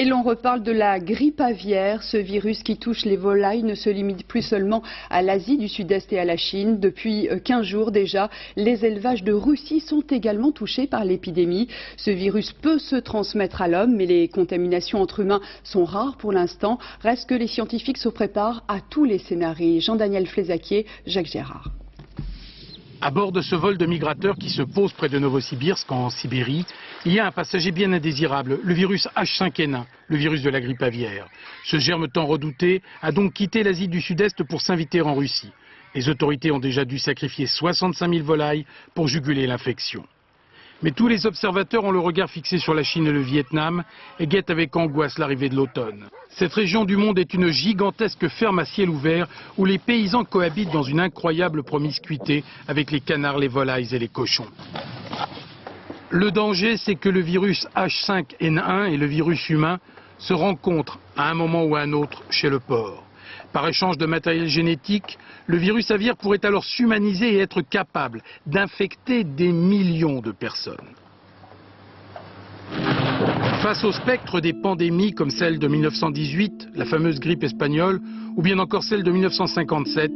Et l'on reparle de la grippe aviaire. Ce virus qui touche les volailles ne se limite plus seulement à l'Asie du Sud-Est et à la Chine. Depuis 15 jours déjà, les élevages de Russie sont également touchés par l'épidémie. Ce virus peut se transmettre à l'homme, mais les contaminations entre humains sont rares pour l'instant. Reste que les scientifiques se préparent à tous les scénarios. Jean-Daniel Flézaquier, Jacques Gérard. À bord de ce vol de migrateurs qui se pose près de Novosibirsk, en Sibérie, il y a un passager bien indésirable, le virus H5N1, le virus de la grippe aviaire. Ce germe tant redouté a donc quitté l'Asie du Sud-Est pour s'inviter en Russie. Les autorités ont déjà dû sacrifier 65 000 volailles pour juguler l'infection. Mais tous les observateurs ont le regard fixé sur la Chine et le Vietnam et guettent avec angoisse l'arrivée de l'automne. Cette région du monde est une gigantesque ferme à ciel ouvert où les paysans cohabitent dans une incroyable promiscuité avec les canards, les volailles et les cochons. Le danger, c'est que le virus H5N1 et le virus humain se rencontrent à un moment ou à un autre chez le porc. Par échange de matériel génétique, le virus aviaire pourrait alors s'humaniser et être capable d'infecter des millions de personnes. Face au spectre des pandémies comme celle de 1918, la fameuse grippe espagnole, ou bien encore celle de 1957,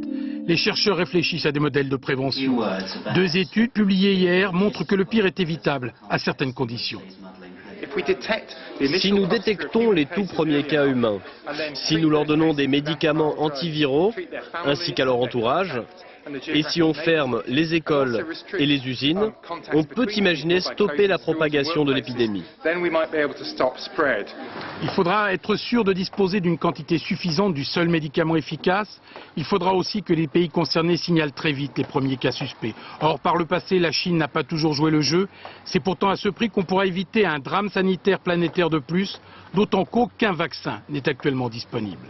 les chercheurs réfléchissent à des modèles de prévention. 2 études publiées hier montrent que le pire est évitable à certaines conditions. Si nous détectons les tout premiers cas humains, si nous leur donnons des médicaments antiviraux, ainsi qu'à leur entourage, et si on ferme les écoles et les usines, on peut imaginer stopper la propagation de l'épidémie. Il faudra être sûr de disposer d'une quantité suffisante du seul médicament efficace. Il faudra aussi que les pays concernés signalent très vite les premiers cas suspects. Or, par le passé, la Chine n'a pas toujours joué le jeu. C'est pourtant à ce prix qu'on pourra éviter un drame sanitaire planétaire de plus, d'autant qu'aucun vaccin n'est actuellement disponible.